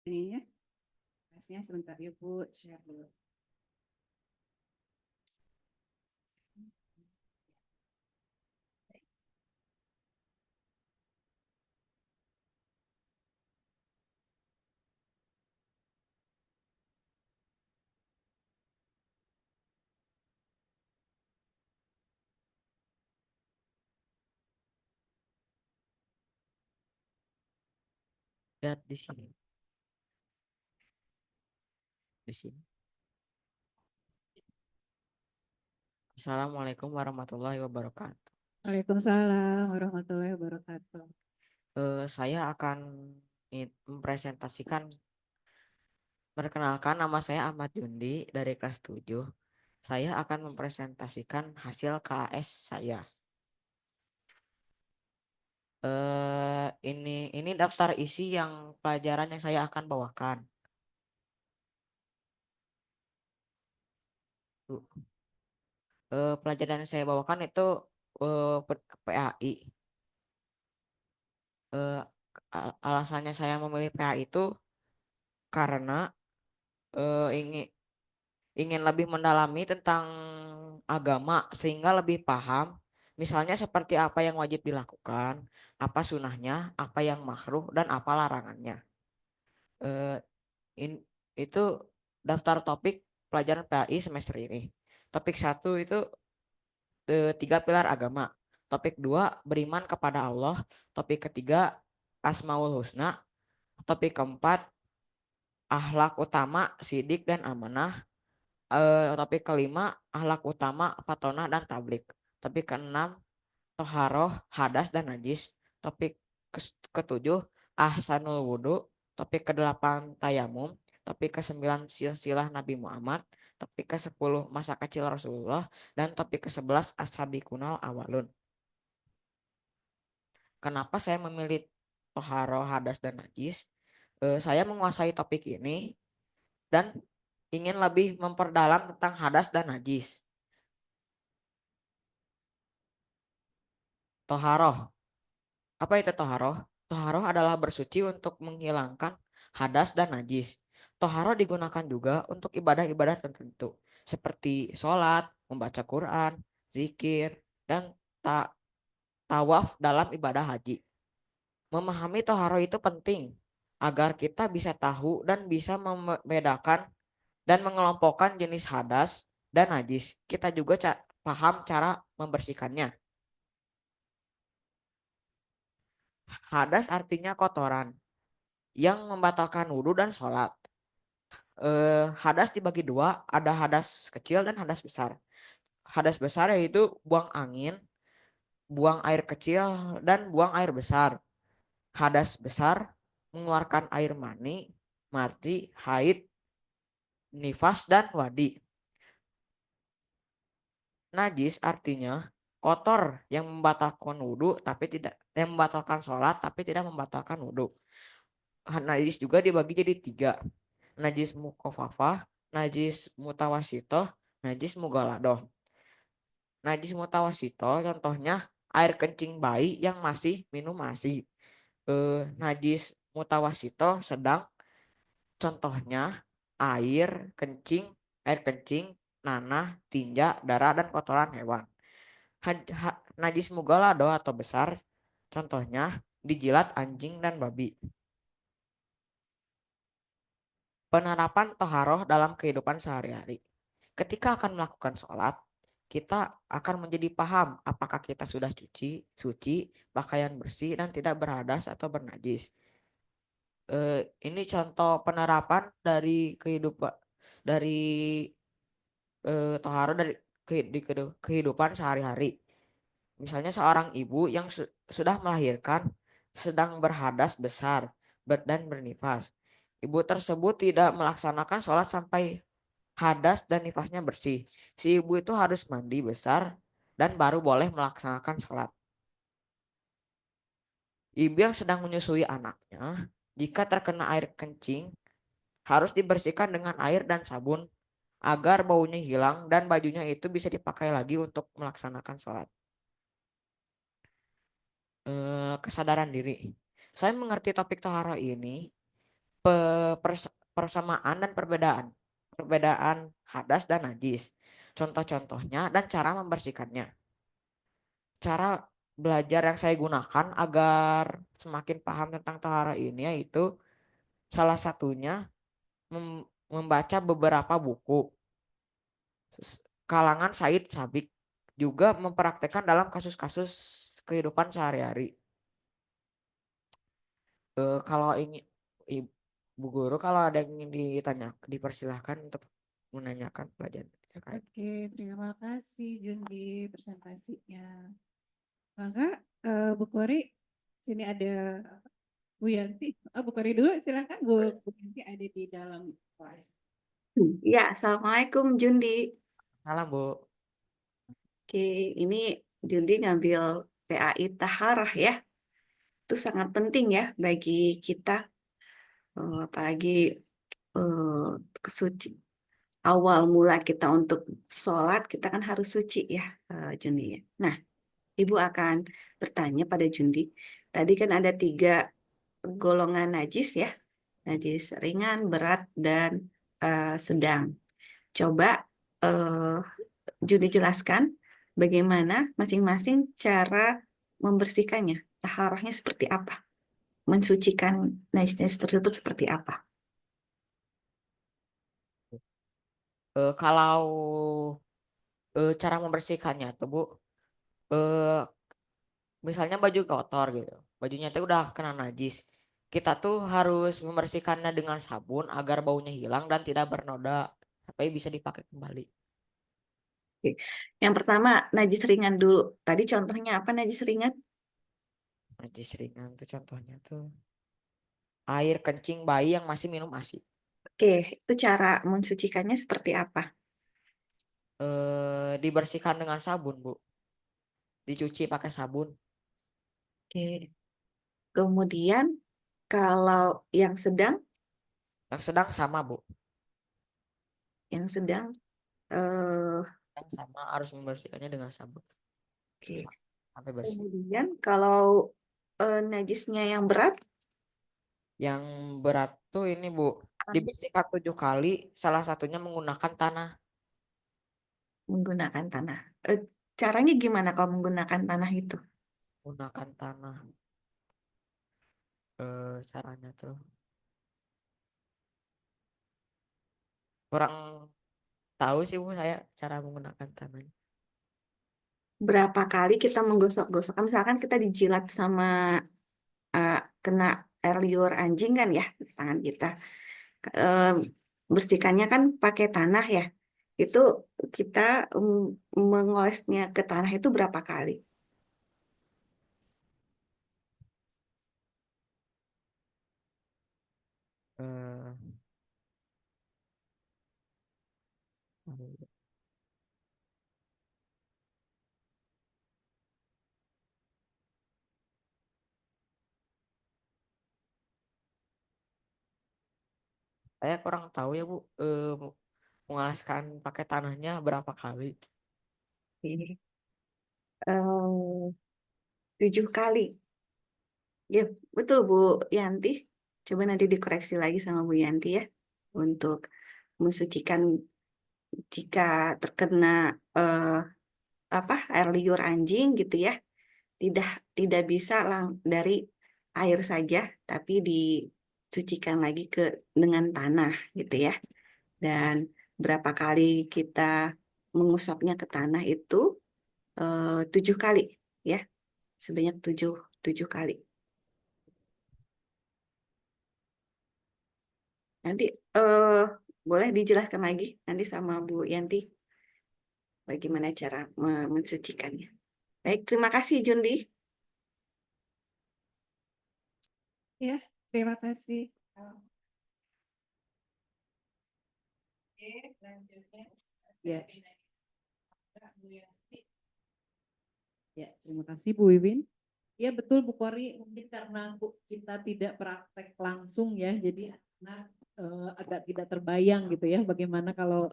Ininya, tesnya sebentar ya Bu, share dulu. Lihat di sini, di sini. Assalamualaikum warahmatullahi wabarakatuh. Waalaikumsalam warahmatullahi wabarakatuh. Saya akan mempresentasikan, perkenalkan nama saya Ahmad Yundi dari kelas 7. Saya akan mempresentasikan hasil KAS saya. Ini daftar isi yang pelajaran yang saya akan bawakan. Pelajaran yang saya bawakan itu PAI. Eh, Alasannya saya memilih PAI itu karena ingin ingin lebih mendalami tentang agama sehingga lebih paham, misalnya seperti apa yang wajib dilakukan, apa sunahnya, apa yang makruh dan apa larangannya. Eh, in- itu daftar topik pelajaran PAI semester ini. Topik satu itu tiga pilar agama. Topik dua beriman kepada Allah. Topik ketiga Asmaul Husna. Topik keempat akhlak utama sidik dan amanah. Topik kelima akhlak utama fatonah dan tablik. Topik keenam toharoh hadas dan najis. Topik ketujuh ahsanul wudu. Topik kedelapan tayamum. Topik kesembilan silsilah Nabi Muhammad. Topik ke-10 masa kecil Rasulullah. Dan topik ke-11 as-sabiqunal awalun. Kenapa saya memilih toharoh hadas dan najis? Saya menguasai topik ini dan ingin lebih memperdalam tentang hadas dan najis. Toharoh. Apa itu toharoh? Toharoh adalah bersuci untuk menghilangkan hadas dan najis. Toharoh digunakan juga untuk ibadah-ibadah tertentu, seperti sholat, membaca Quran, zikir, dan ta tawaf dalam ibadah haji. Memahami toharoh itu penting agar kita bisa tahu dan bisa membedakan dan mengelompokkan jenis hadas dan najis. Kita juga paham cara membersihkannya. Hadas artinya kotoran yang membatalkan wudhu dan sholat. Hadas dibagi dua, ada hadas kecil dan hadas besar. Hadas besar yaitu buang angin, buang air kecil, dan buang air besar. Hadas besar mengeluarkan air mani, marti, haid, nifas, dan wadi. Najis artinya kotor yang membatalkan wudhu tapi tidak, yang membatalkan sholat tapi tidak membatalkan wudhu. Najis juga dibagi jadi tiga. Najis mukofafah, najis mutawasitoh, najis mugaladoh. Najis mutawasito contohnya air kencing bayi yang masih minum ASI. Najis mutawasito sedang contohnya air kencing, air kencing, nanah, tinja, darah dan kotoran hewan. Najis mughalladho atau besar contohnya dijilat anjing dan babi. Penerapan toharoh dalam kehidupan sehari-hari. Ketika akan melakukan sholat, kita akan menjadi paham apakah kita sudah suci, pakaian bersih dan tidak berhadas atau bernajis. Ini contoh penerapan dari kehidupan dari toharoh dari kehidupan sehari-hari. Misalnya seorang ibu yang sudah melahirkan sedang berhadas besar dan bernifas. Ibu tersebut tidak melaksanakan sholat sampai hadas dan nifasnya bersih. Si ibu itu harus mandi besar dan baru boleh melaksanakan sholat. Ibu yang sedang menyusui anaknya, jika terkena air kencing, harus dibersihkan dengan air dan sabun agar baunya hilang dan bajunya itu bisa dipakai lagi untuk melaksanakan sholat. Kesadaran diri. Saya mengerti topik tohara ini persamaan dan perbedaan. Perbedaan hadas dan najis. Contoh-contohnya dan cara membersihkannya. Cara belajar yang saya gunakan agar semakin paham tentang tahara ini yaitu salah satunya membaca beberapa buku kalangan Said Sabik juga mempraktekkan dalam kasus-kasus kehidupan sehari-hari. Kalau ingin Ibu Guru kalau ada yang ingin ditanya dipersilahkan untuk menanyakan pelajaran terkait. Oke, terima kasih Jundi presentasinya. Maka Bu Kori, sini ada Bu Yanti. Oh, Bu Kori dulu, silakan Bu Yanti ada di dalam kelas. Ya, Assalamualaikum Jundi. Salam Bu. Oke, ini Jundi ngambil PAI Taharah ya. Itu sangat penting ya bagi kita, apalagi kesuci. Awal mula kita untuk sholat, kita kan harus suci ya, Jundi ya. Nah, Ibu akan bertanya pada Jundi. Tadi kan ada 3 golongan najis ya. Najis ringan, berat, dan sedang. Coba eh, Juni jelaskan bagaimana masing-masing cara membersihkannya. Taharahnya seperti apa? Mensucikan najis tersebut seperti apa? Kalau cara membersihkannya tuh Bu, eh, misalnya baju kotor gitu, bajunya tuh udah kena najis. Kita tuh harus membersihkannya dengan sabun agar baunya hilang dan tidak bernoda sampai bisa dipakai kembali. Oke. Yang pertama, najis ringan dulu. Tadi contohnya apa najis ringan? Najis ringan tuh contohnya tuh air kencing bayi yang masih minum ASI. Oke, itu cara mensucikannya seperti apa? Dibersihkan dengan sabun Bu, dicuci pakai sabun. Oke. Kemudian kalau Yang sedang sama Bu, yang sedang, eh, yang sama harus membersihkannya dengan sabun oke. sampai bersih. Kemudian kalau najisnya yang berat, Yang berat tuh ini Bu, dibersihkan 7 kali, salah satunya menggunakan tanah. menggunakan tanah. Caranya gimana kalau menggunakan tanah itu? Gunakan tanah. Caranya tuh kurang tahu sih Bu saya cara menggunakan tanahnya. Berapa kali kita menggosok-gosok? Misalkan kita dijilat sama eh, kena air liur anjing kan ya tangan kita. Eh, Bersihkannya kan pakai tanah ya. Itu kita mengolesnya ke tanah itu berapa kali? Eh, saya kurang tahu ya Bu, mengalaskan pakai tanahnya berapa kali. Oke. Eh, 7 kali. Ya, betul Bu Yanti. Coba nanti dikoreksi lagi sama Bu Yanti ya. Untuk mensucikan jika terkena eh, air liur anjing gitu ya. Tidak tidak bisa dari air saja, tapi disucikan lagi dengan tanah gitu ya. Dan berapa kali kita mengusapnya ke tanah itu 7 kali ya, sebanyak tujuh kali. Nanti eh, boleh dijelaskan lagi nanti sama Bu Yanti bagaimana cara mensucikannya. Baik, terima kasih Jundi. Ya, terima kasih. Oke, selanjutnya. Ya. Ya, terima kasih Bu Wiwin. Ya betul Bu Kori, mungkin karena kita tidak praktek langsung ya, jadi anak agak tidak terbayang gitu ya, bagaimana kalau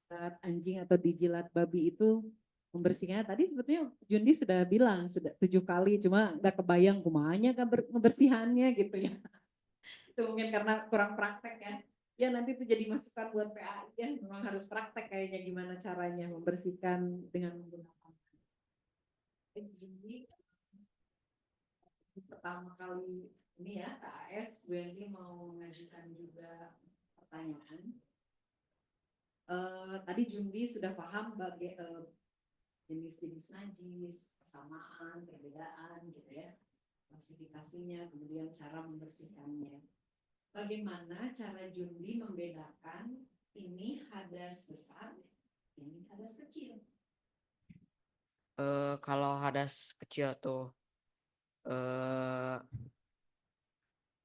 jilat anjing atau dijilat babi itu membersihkannya. Tadi sebetulnya Jundi sudah bilang sudah 7 kali, cuma nggak kebayang kumanya ngebersihannya gitu ya. Itu mungkin karena kurang praktek ya. Ya nanti itu jadi masukan buat PAI ya, memang harus praktek kayaknya gimana caranya membersihkan dengan menggunakan. Jadi pertama kali ini ya KAS, Bu Yanti mau mengajukan juga pertanyaan. Tadi Jumbi sudah paham jenis-jenis najis, kesamaan, perbedaan gitu ya, klasifikasinya, kemudian cara membersihkannya. Bagaimana cara Jumbi membedakan ini hadas besar, ini hadas kecil? Kalau hadas kecil tuh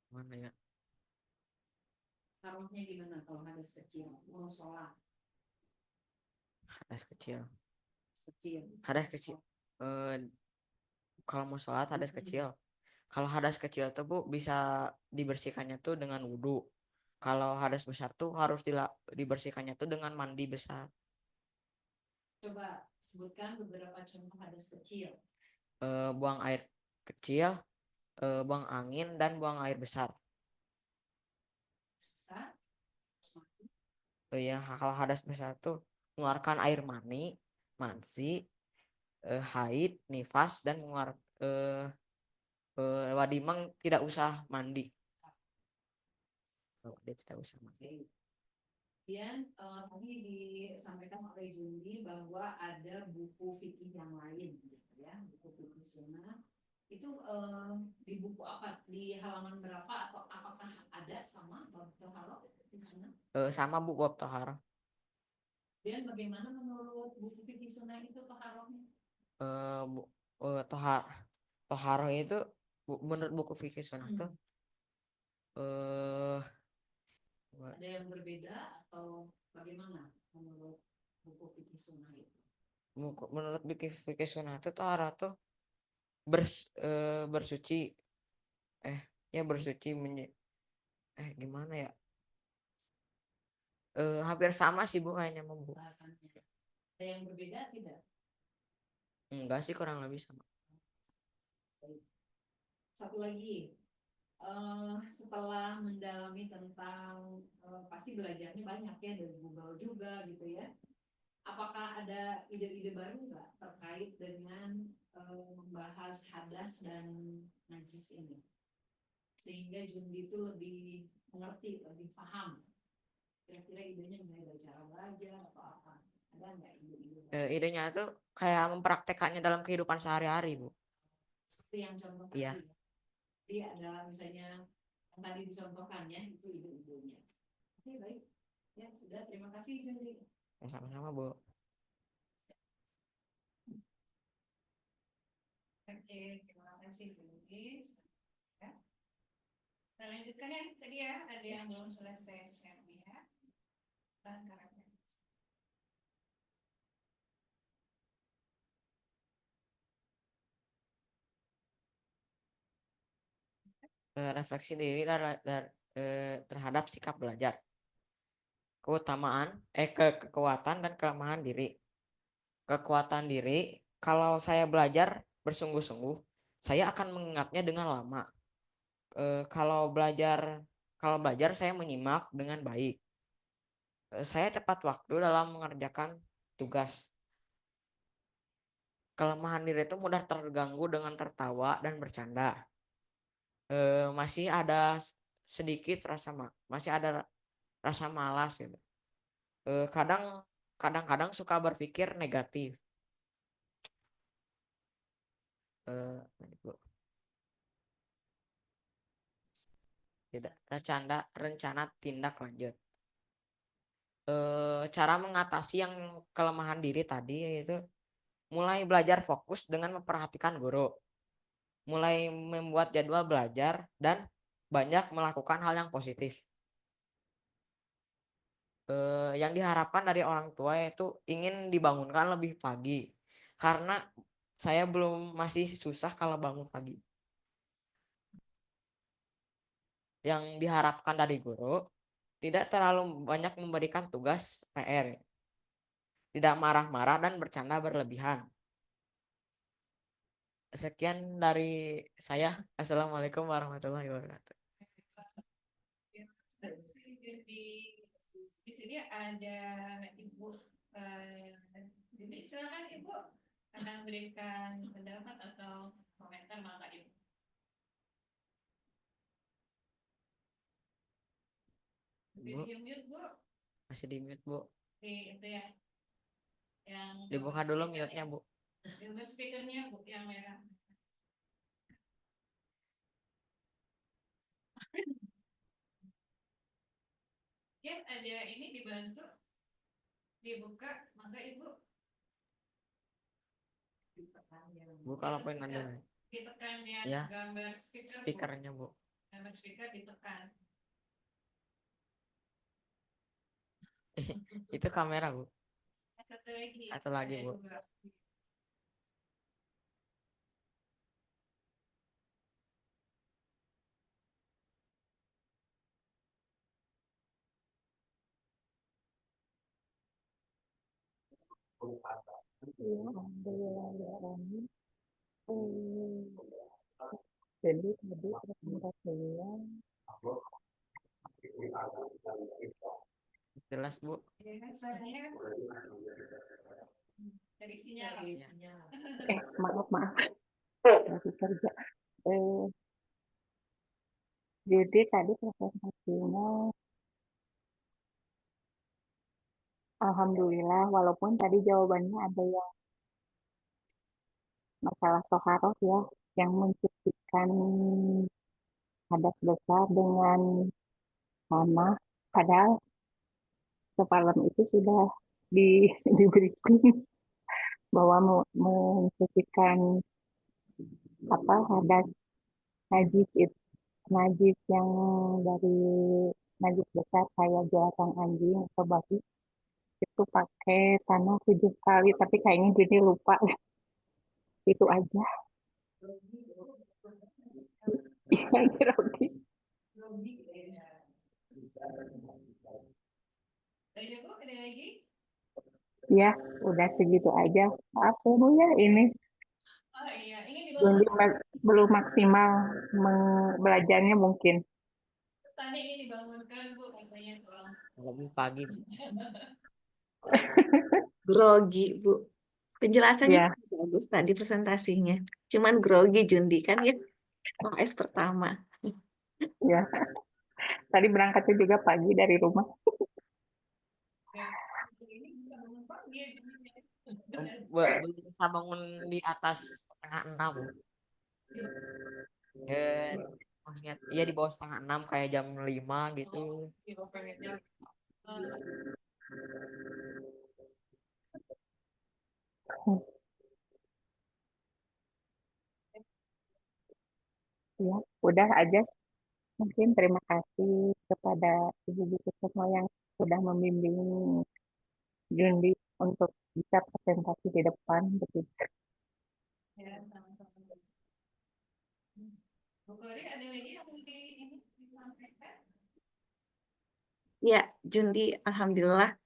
mana ya? Taruhnya gimana kalau hadas kecil? Mau sholat Hadas kecil. kecil. Hadas kecil. Kalau mau sholat hadas kecil. Kalau hadas kecil tuh Bu bisa dibersihkannya tuh dengan wudhu. Kalau hadas besar tuh harus dibersihkannya tuh dengan mandi besar. Coba sebutkan beberapa contoh hadas kecil. Buang air kecil, buang angin dan buang air besar. Besar, Ya kalau hadas besar tuh mengeluarkan air mani, mansi, haid, nifas dan wadimang tidak usah mandi. Dia tidak usah mandi. kemudian tadi disampaikan oleh Jumbi bahwa ada buku fikih yang lain, gitu ya, buku fikih sunnah. Itu di buku apa? Di halaman berapa atau apakah ada sama bab toharo di sana? Sama Bu bab tohar. Dan bagaimana menurut buku fikih sunnah itu toharohnya? Toharo itu menurut buku fikih sunnah tuh eh Ada yang berbeda atau bagaimana menurut buku fikih sunnah itu? menurut fikih sunnah tuh toharo tuh bersuci ya bersuci gimana ya, hampir sama sih Bu kayaknya mau Bu. Bahasannya. Ada yang berbeda tidak? Enggak sih, kurang lebih sama. Satu lagi, setelah mendalami tentang pasti belajarnya banyak ya dari Google juga gitu ya. Apakah ada ide-ide baru nggak terkait dengan membahas hadas dan najis ini? Sehingga Jundi itu lebih mengerti, lebih paham. Kira-kira idenya misalnya dari cara belajar atau apa? Ada nggak ide-ide baru? Idenya tuh kayak mempraktekannya dalam kehidupan sehari-hari Bu. Seperti yang contoh Iya. tadi. Jadi ada misalnya yang tadi dicontohkan ya, itu ide-idenya. Oke, baik. Ya, sudah. Terima kasih, Jundi. Sama-sama Bu. Oke, terima kasih, Jundi. Ya. Kita lanjutkan ya. Tadi ya, ada yang belum selesai share-nya. Dan karakter. Refleksi diri terhadap sikap belajar. Kekuatan dan kelemahan diri. Kekuatan diri, kalau saya belajar bersungguh-sungguh, saya akan mengingatnya dengan lama. Kalau belajar saya menyimak dengan baik. Saya tepat waktu dalam mengerjakan tugas. Kelemahan diri itu mudah terganggu dengan tertawa dan bercanda. Masih ada sedikit masih ada rasa malas gitu. Kadang-kadang suka berpikir negatif. Eh, Tidak, rencana tindak lanjut. Cara mengatasi yang kelemahan diri tadi yaitu mulai belajar fokus dengan memperhatikan guru, mulai membuat jadwal belajar dan banyak melakukan hal yang positif. Yang diharapkan dari orang tua yaitu ingin dibangunkan lebih pagi karena saya masih susah kalau bangun pagi. Yang diharapkan dari guru tidak terlalu banyak memberikan tugas PR, tidak marah-marah dan bercanda berlebihan. Sekian dari saya. Assalamualaikum warahmatullahi wabarakatuh. Di sini ada Ibu jadi silakan Ibu akan memberikan pendapat atau komentar maka Ibu. Bu, Di mute Bu, masih di mute, Bu. itu ya yang Dibuka dulu mute-nya, Bu. Di speakernya Bu yang merah. Ya ada ini dibantu dibuka maka Ibu Buka lapoin Anda. ditekan yang Ya, gambar speaker Bu. speakernya, Bu. Gambar speaker ditekan. Itu kamera, Bu. Satu lagi. Satu lagi, Ada Bu. dua. Jadi tadi presentasinya Jelas, Bu. Ya kan suaranya dari sinyal. Ya. maaf lagi kerja. Jadi tadi presentasinya alhamdulillah walaupun tadi jawabannya ada yang masalah toharoh ya yang mencucikan hadas besar dengan tanah padahal semalam itu sudah diberi bahwa mencucikan apa hadas najis itu najis yang dari najis besar kayak jelatang anjing atau babi itu pakai tanah 7 kali tapi kayaknya jadi lupa itu aja. Iya grogi. Ada Bu, ada lagi? Ya udah segitu aja maaf ya Bu ya ini Oh iya, ini di Jundi bawah belum maksimal belajarnya mungkin. tadi ini dibangunkan Bu katanya tolong. Lebih pagi, Bu. Grogi, Bu. Penjelasannya Ya sangat bagus tadi presentasinya. Cuman grogi Jundi kan ya. OS pertama. ya tadi berangkatnya juga pagi dari rumah. Ya, ini bisa bangun pagi ya. Belum bisa bangun di atas setengah 6, Bu. Maksudnya iya di bawah setengah 6 kayak jam 5 gitu. Di overheadnya. Ya udah aja mungkin terima kasih kepada ibu-ibu semua yang sudah membimbing Jundi untuk bisa presentasi di depan begitu. Ya, sama-sama. Bu Kori ada lagi yang mau ini disampaikan? Ya, Jundi, alhamdulillah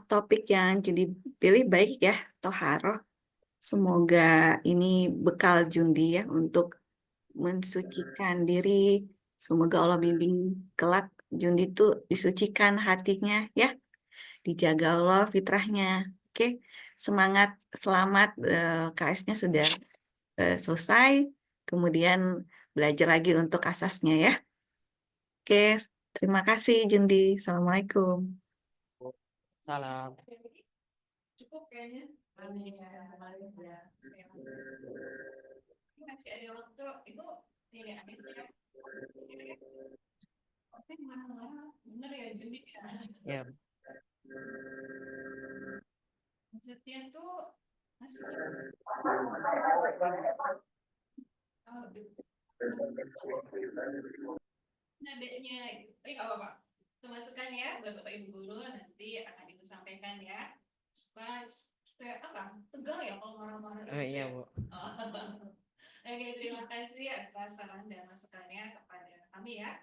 topik yang Jundi pilih baik ya, Toharoh. Semoga ini bekal Jundi ya untuk mensucikan diri. Semoga Allah bimbing kelak Jundi itu disucikan hatinya ya, dijaga Allah fitrahnya. Oke, semangat, selamat KS-nya sudah selesai. Kemudian belajar lagi untuk asasnya ya. Oke, terima kasih Jundi. Assalamualaikum. Salam. Cukup kayaknya. Amin ya. Masih ada waktu. Ibu, ini amin ya. Oke, mana? Bener ya, Jundi ya. Ya, Maksudnya tuh masih nadanya gitu. Tapi nggak apa-apa. Itu masukan ya buat Bapak Ibu guru nanti akan Ibu sampaikan ya. Supaya apa? Tegang ya kalau marah-marah gitu iya, ya. Bu. Oke, terima kasih atas saran dan masukannya kepada kami ya.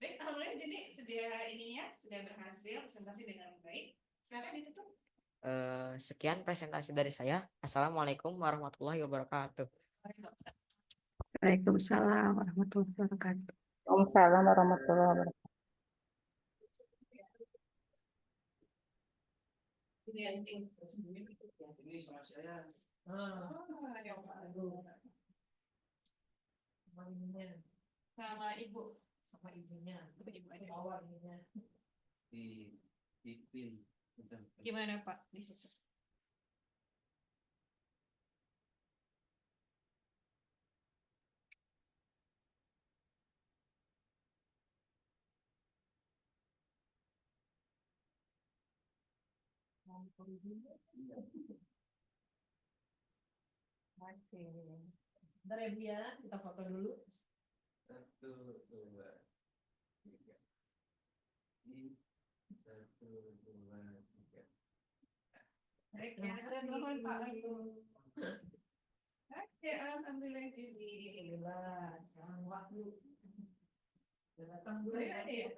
Baik, alhamdulillah jadi sudah berhasil presentasi dengan baik. Silakan ditutup. Sekian presentasi dari saya. Assalamualaikum warahmatullahi wabarakatuh. Waalaikumsalam warahmatullahi wabarakatuh. Waalaikumsalam warahmatullahi wabarakatuh. Ini sama saya. Sama ibu. Sama ibunya. Ibu ada. Awalnya. Di Ipin. Gimana Pak di situ? Oke. Bentar ya Bu ya, kita foto dulu. 1, 2, 3. Ini 1, 2, 3. Baik, Terima ya, kasih. mohon Pak Aku. Oke, alhamdulillah jadi. Alhamdulillah. Sekarang waktu. Sudah datang Bu ya. Iya.